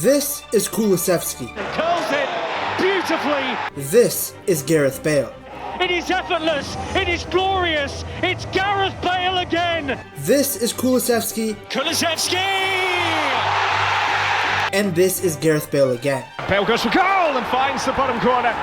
This is Kulusevski. Curls it beautifully. This is Gareth Bale. It is effortless. It is glorious. It's Gareth Bale again. This is Kulusevski. Kulusevski! And this is Gareth Bale again. Bale goes for goal and finds the bottom corner.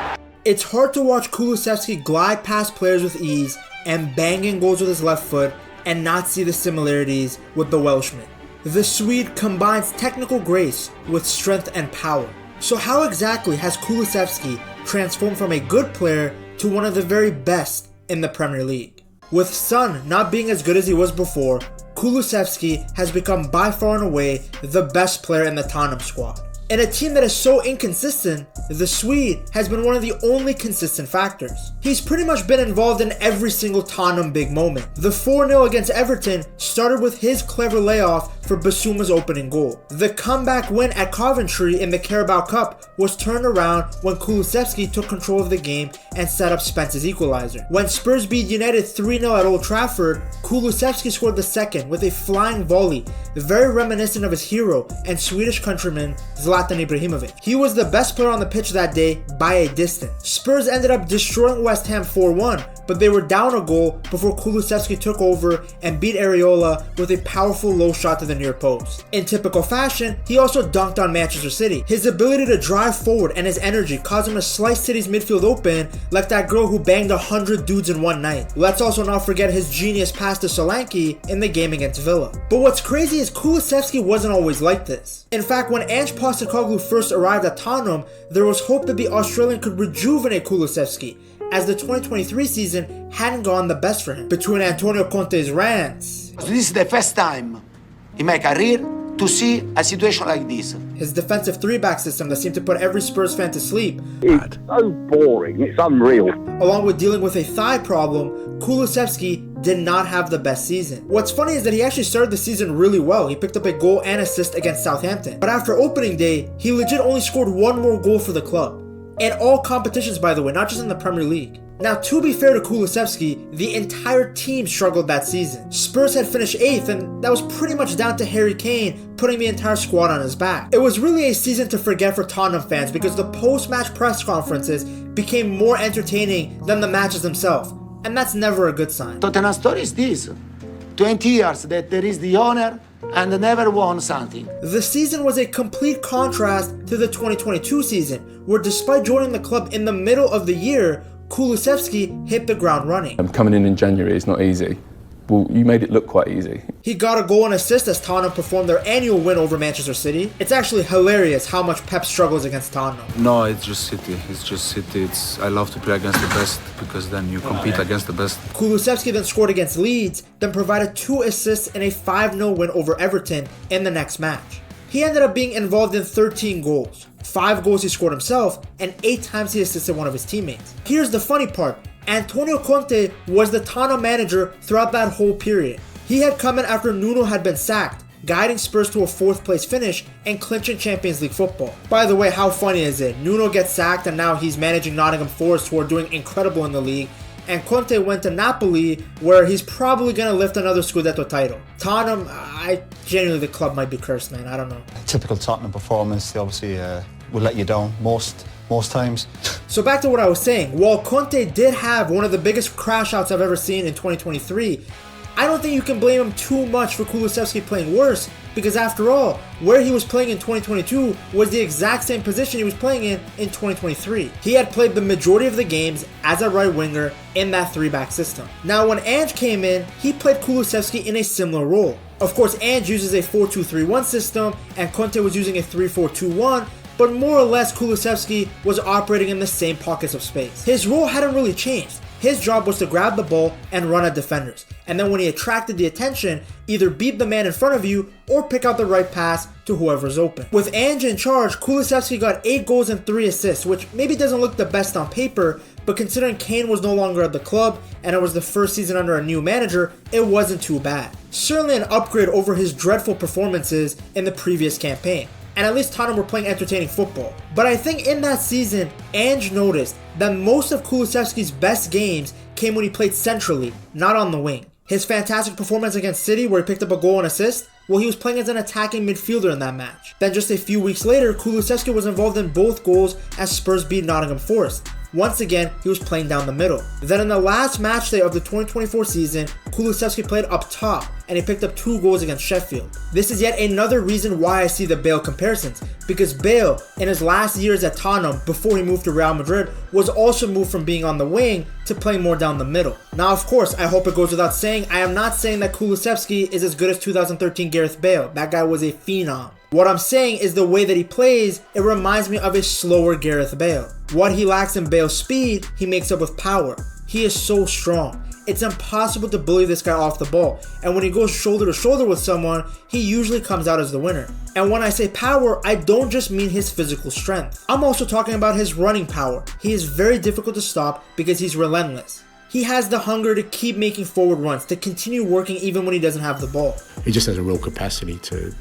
It's hard to watch Kulusevski glide past players with ease and bang in goals with his left foot and not see the similarities with the Welshman. The Swede combines technical grace with strength and power. So how exactly has Kulusevski transformed from a good player to one of the very best in the Premier League? With Son not being as good as he was before, Kulusevski has become by far and away the best player in the Tottenham squad. In a team that is so inconsistent, the Swede has been one of the only consistent factors. He's pretty much been involved in every single Tottenham big moment. The 4-0 against Everton started with his clever layoff for Bissouma's opening goal. The comeback win at Coventry in the Carabao Cup was turned around when Kulusevski took control of the game and set up Spence's equalizer. When Spurs beat United 3-0 at Old Trafford, Kulusevski scored the second with a flying volley, very reminiscent of his hero and Swedish countryman Zlatan Ibrahimovic. He was the best player on the pitch that day by a distance. Spurs ended up destroying West Ham 4-1, but they were down a goal before Kulusevski took over and beat Areola with a powerful low shot to the near post. In typical fashion, he also dunked on Manchester City. His ability to drive forward and his energy caused him to slice City's midfield open like that girl who banged 100 dudes in one night. Let's also not forget his genius pass to Solanke in the game against Villa. But what's crazy is Kulusevski wasn't always like this. In fact, when Postecoglou first arrived at Tottenham, there was hope that the Australian could rejuvenate Kulusevski, as the 2023 season hadn't gone the best for him. Between Antonio Conte's rants, this is the first time in my career to see a situation like this. His defensive 3-back system that seemed to put every Spurs fan to sleep. It's so boring, it's unreal. Along with dealing with a thigh problem, Kulusevski did not have the best season. What's funny is that he actually started the season really well. He picked up a goal and assist against Southampton. But after opening day, he legit only scored one more goal for the club. In all competitions, by the way, not just in the Premier League. Now, to be fair to Kulusevski, the entire team struggled that season. Spurs had finished 8th, and that was pretty much down to Harry Kane putting the entire squad on his back. It was really a season to forget for Tottenham fans because the post-match press conferences became more entertaining than the matches themselves, and that's never a good sign. Tottenham story is this: 20 years that there is the owner and never won something. The season was a complete contrast to the 2022 season, where despite joining the club in the middle of the year, Kulusevski hit the ground running. Coming in January is not easy. Well, you made it look quite easy. He got a goal and assist as Tottenham performed their annual win over Manchester City. It's actually hilarious how much Pep struggles against Tottenham. No, it's just City. It's just City. I love to play against the best because then you compete against the best. Kulusevski then scored against Leeds, then provided 2 assists in a 5-0 win over Everton in the next match. He ended up being involved in 13 goals. 5 goals he scored himself, and 8 times he assisted one of his teammates. Here's the funny part. Antonio Conte was the Tottenham manager throughout that whole period. He had come in after Nuno had been sacked, guiding Spurs to a 4th place finish and clinching Champions League football. By the way, how funny is it? Nuno gets sacked and now he's managing Nottingham Forest, who are doing incredible in the league, and Conte went to Napoli, where he's probably going to lift another Scudetto title. Tottenham, genuinely the club might be cursed, man. I don't know. Typical Tottenham performance. They obviously will let you down most times. So back to what I was saying. While Conte did have one of the biggest crash outs I've ever seen in 2023, I don't think you can blame him too much for Kulusevski playing worse, because after all, where he was playing in 2022 was the exact same position he was playing in 2023. He had played the majority of the games as a right winger in that 3-back system. Now when Ange came in, he played Kulusevski in a similar role. Of course, Ange uses a 4-2-3-1 system and Conte was using a 3-4-2-1, but more or less Kulusevski was operating in the same pockets of space. His role hadn't really changed. His job was to grab the ball and run at defenders, and then when he attracted the attention, either beat the man in front of you or pick out the right pass to whoever's open. With Ange in charge, Kulusevski got 8 goals and 3 assists, which maybe doesn't look the best on paper, but considering Kane was no longer at the club and it was the first season under a new manager, it wasn't too bad. Certainly an upgrade over his dreadful performances in the previous campaign. And at least Tottenham were playing entertaining football. But I think in that season, Ange noticed that most of Kulusevski's best games came when he played centrally, not on the wing. His fantastic performance against City, where he picked up a goal and assist, Well, he was playing as an attacking midfielder in that match. Then just a few weeks later, Kulusevski was involved in both goals as Spurs beat Nottingham Forest. Once again, he was playing down the middle. Then in the last match day of the 2024 season, Kulusevski played up top and he picked up 2 goals against Sheffield. This is yet another reason why I see the Bale comparisons, because Bale, in his last years at Tottenham before he moved to Real Madrid, was also moved from being on the wing to playing more down the middle. Now, of course, I hope it goes without saying, I am not saying that Kulusevski is as good as 2013 Gareth Bale. That guy was a phenom. What I'm saying is the way that he plays, it reminds me of a slower Gareth Bale. What he lacks in Bale's speed, he makes up with power. He is so strong. It's impossible to bully this guy off the ball, and when he goes shoulder to shoulder with someone, he usually comes out as the winner. And when I say power, I don't just mean his physical strength. I'm also talking about his running power. He is very difficult to stop because he's relentless. He has the hunger to keep making forward runs, to continue working even when he doesn't have the ball. He just has a real capacity to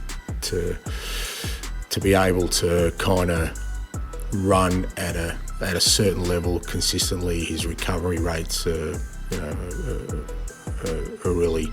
be able to kind of run at a certain level consistently. His recovery rates are really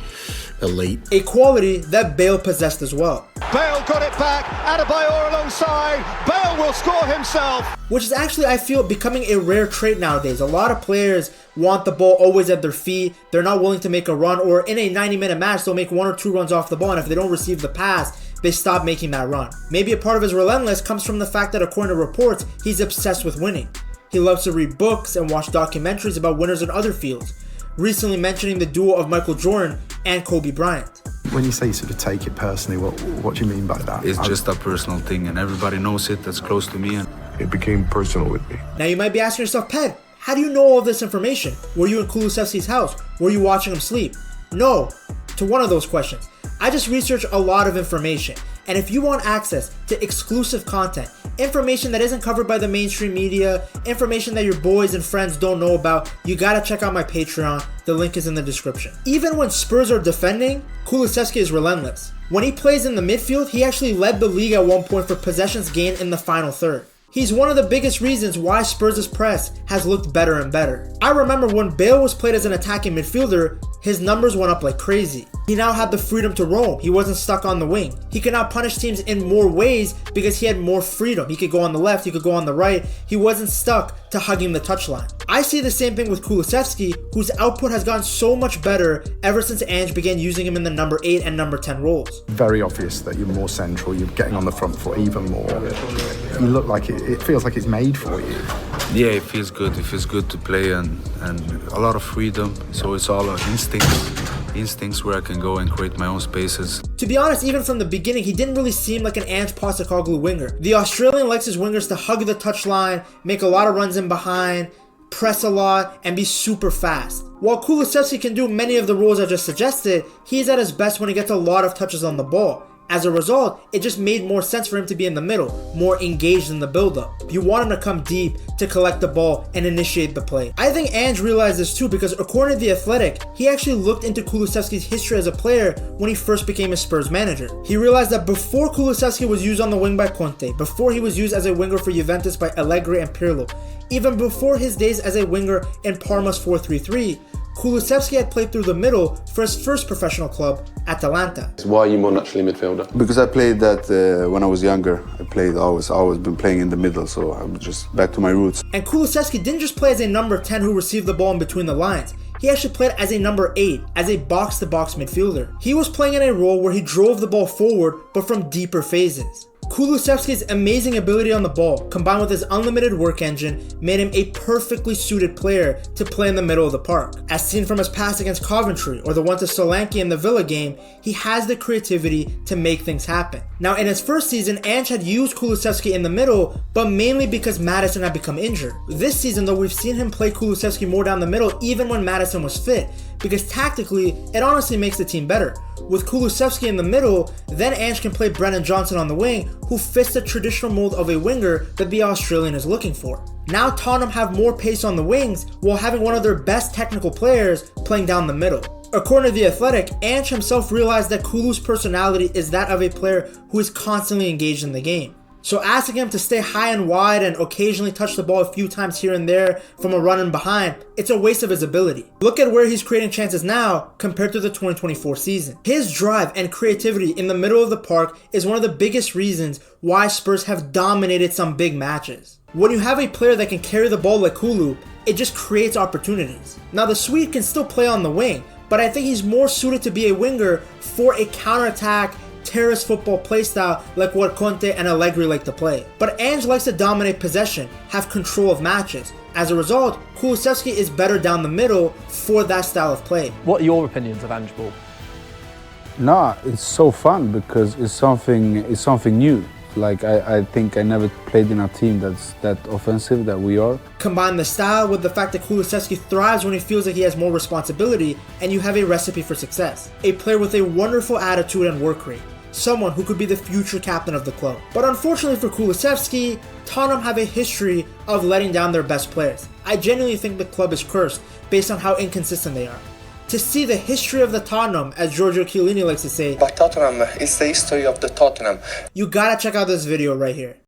elite. A quality that Bale possessed as well. Bale got it back, Adebayor alongside, Bale will score himself. Which is actually, I feel, becoming a rare trait nowadays. A lot of players want the ball always at their feet. They're not willing to make a run, or in a 90-minute match, they'll make 1 or 2 runs off the ball, and if they don't receive the pass, they stop making that run. Maybe a part of his relentless comes from the fact that, according to reports, he's obsessed with winning. He loves to read books and watch documentaries about winners in other fields, recently mentioning the duo of Michael Jordan and Kobe Bryant. When you say you sort of take it personally, what do you mean by that? It's just a personal thing, and everybody knows it that's close to me. And it became personal with me. Now you might be asking yourself, Ped, how do you know all of this information? Were you in Kulusevski's house? Were you watching him sleep? No, to one of those questions. I just research a lot of information, and if you want access to exclusive content, information that isn't covered by the mainstream media, information that your boys and friends don't know about, you gotta check out my Patreon. The link is in the description. Even when Spurs are defending, Kulusevski is relentless. When he plays in the midfield, he actually led the league at one point for possessions gained in the final third. He's one of the biggest reasons why Spurs' press has looked better and better. I remember when Bale was played as an attacking midfielder, his numbers went up like crazy. He now had the freedom to roam. He wasn't stuck on the wing. He could now punish teams in more ways because he had more freedom. He could go on the left, he could go on the right. He wasn't stuck to hugging the touchline. I see the same thing with Kulusevski, whose output has gotten so much better ever since Ange began using him in the number 8 and number 10 roles. Very obvious that you're more central, you're getting on the front foot even more. You look like it feels like it's made for you. yeah, it feels good. It feels good to play and a lot of freedom. So it's all instincts where I can go and create my own spaces. To be honest, even from the beginning, he didn't really seem like an Ange Postecoglou winger. The Australian likes his wingers to hug the touchline, make a lot of runs in behind, press a lot, and be super fast. While Kulusevski can do many of the roles I just suggested, he's at his best when he gets a lot of touches on the ball. As a result, it just made more sense for him to be in the middle, more engaged in the build-up. You want him to come deep to collect the ball and initiate the play. I think Ange realized this too because according to The Athletic, he actually looked into Kulusevski's history as a player when he first became a Spurs manager. He realized that before Kulusevski was used on the wing by Conte, before he was used as a winger for Juventus by Allegri and Pirlo, even before his days as a winger in Parma's 4-3-3, Kulusevski had played through the middle for his first professional club, Atalanta. Why are you more naturally midfielder? Because I played that when I was younger. I always been playing in the middle, so I'm just back to my roots. And Kulusevski didn't just play as a number 10 who received the ball in between the lines. He actually played as a number 8, as a box-to-box midfielder. He was playing in a role where he drove the ball forward, but from deeper phases. Kulusevski's amazing ability on the ball, combined with his unlimited work engine, made him a perfectly suited player to play in the middle of the park. As seen from his pass against Coventry or the one to Solanke in the Villa game, he has the creativity to make things happen. Now, in his first season, Ange had used Kulusevski in the middle, but mainly because Maddison had become injured. This season, though, we've seen him play Kulusevski more down the middle even when Maddison was fit, because tactically, it honestly makes the team better. With Kulusevski in the middle, then Ange can play Brennan Johnson on the wing, who fits the traditional mold of a winger that the Australian is looking for. Now Tottenham have more pace on the wings while having one of their best technical players playing down the middle. According to The Athletic, Ange himself realized that Kulu's personality is that of a player who is constantly engaged in the game. So asking him to stay high and wide and occasionally touch the ball a few times here and there from a run and behind, it's a waste of his ability. Look at where he's creating chances now compared to the 2024 season. His drive and creativity in the middle of the park is one of the biggest reasons why Spurs have dominated some big matches. When you have a player that can carry the ball like Kulu, it just creates opportunities. Now the Swede can still play on the wing, but I think he's more suited to be a winger for a counterattack, terrace football playstyle like what Conte and Allegri like to play. But Ange likes to dominate possession, have control of matches. As a result, Kulusevski is better down the middle for that style of play. What are your opinions of Ange ball? No, it's so fun because it's something new. Like I think I never played in a team that's that offensive that we are. Combine the style with the fact that Kulusevski thrives when he feels like he has more responsibility, and you have a recipe for success. A player with a wonderful attitude and work rate. Someone who could be the future captain of the club. But unfortunately for Kulusevski, Tottenham have a history of letting down their best players. I genuinely think the club is cursed based on how inconsistent they are. To see the history of the Tottenham, as Giorgio Chiellini likes to say, but Tottenham is the history of the Tottenham. You gotta check out this video right here.